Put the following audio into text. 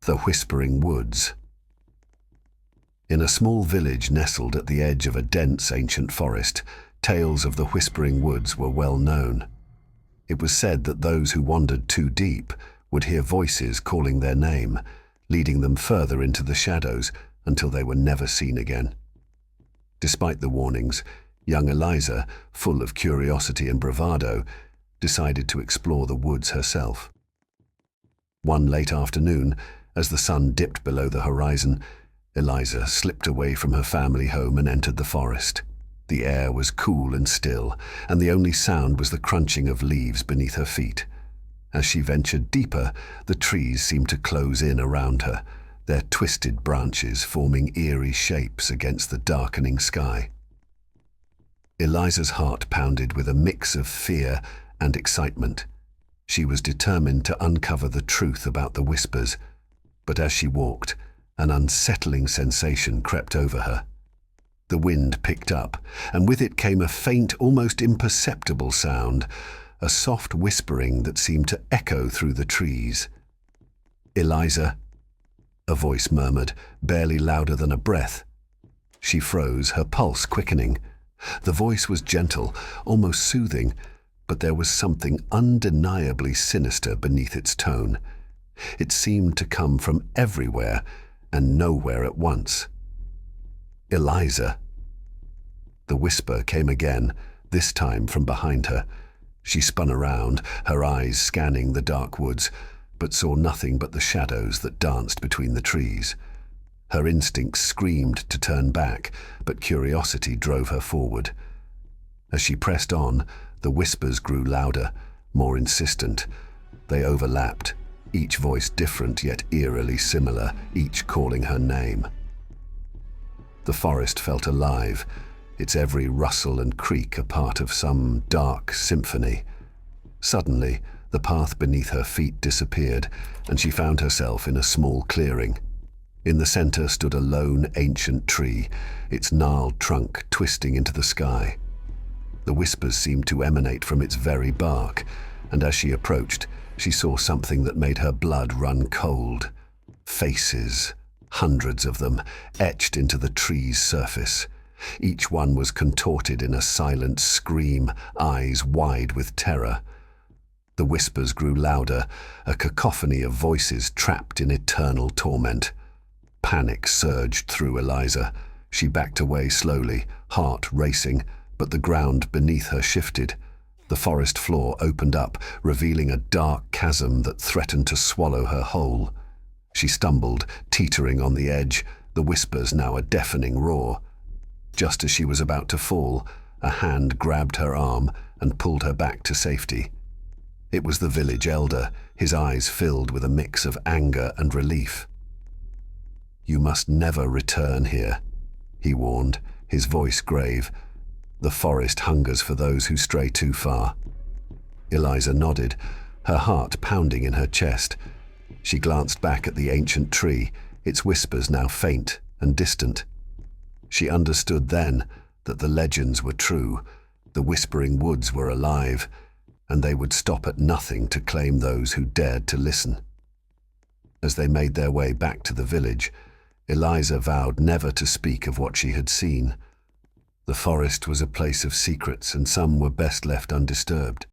The Whispering Woods. In a small village nestled at the edge of a dense ancient forest, tales of the Whispering Woods were well known. It was said that those who wandered too deep would hear voices calling their name, leading them further into the shadows until they were never seen again. Despite the warnings, young Eliza, full of curiosity and bravado, decided to explore the woods herself. One late afternoon, as the sun dipped below the horizon, Eliza slipped away from her family home and entered the forest. The air was cool and still, and the only sound was the crunching of leaves beneath her feet. As she ventured deeper, the trees seemed to close in around her, their twisted branches forming eerie shapes against the darkening sky. Eliza's heart pounded with a mix of fear and excitement. She was determined to uncover the truth about the whispers, but as she walked, an unsettling sensation crept over her. The wind picked up, and with it came a faint, almost imperceptible sound, a soft whispering that seemed to echo through the trees. "Eliza," a voice murmured, barely louder than a breath. She froze, her pulse quickening. The voice was gentle, almost soothing, but there was something undeniably sinister beneath its tone. It seemed to come from everywhere and nowhere at once. "Eliza." The whisper came again, this time from behind her. She spun around, her eyes scanning the dark woods, but saw nothing but the shadows that danced between the trees. Her instincts screamed to turn back, but curiosity drove her forward. As she pressed on, the whispers grew louder, more insistent. They overlapped, each voice different yet eerily similar, each calling her name. The forest felt alive, its every rustle and creak a part of some dark symphony. Suddenly, the path beneath her feet disappeared, and she found herself in a small clearing. In the center stood a lone, ancient tree, its gnarled trunk twisting into the sky. The whispers seemed to emanate from its very bark, and as she approached, she saw something that made her blood run cold. Faces, hundreds of them, etched into the tree's surface. Each one was contorted in a silent scream, eyes wide with terror. The whispers grew louder, a cacophony of voices trapped in eternal torment. Panic surged through Eliza. She backed away slowly, heart racing, but the ground beneath her shifted. The forest floor opened up, revealing a dark chasm that threatened to swallow her whole. She stumbled, teetering on the edge, the whispers now a deafening roar. Just as she was about to fall, a hand grabbed her arm and pulled her back to safety. It was the village elder, his eyes filled with a mix of anger and relief. "You must never return here," he warned, his voice grave. "The forest hungers for those who stray too far." Eliza nodded, her heart pounding in her chest. She glanced back at the ancient tree, its whispers now faint and distant. She understood then that the legends were true, the Whispering Woods were alive, and they would stop at nothing to claim those who dared to listen. As they made their way back to the village, Eliza vowed never to speak of what she had seen. The forest was a place of secrets, and some were best left undisturbed.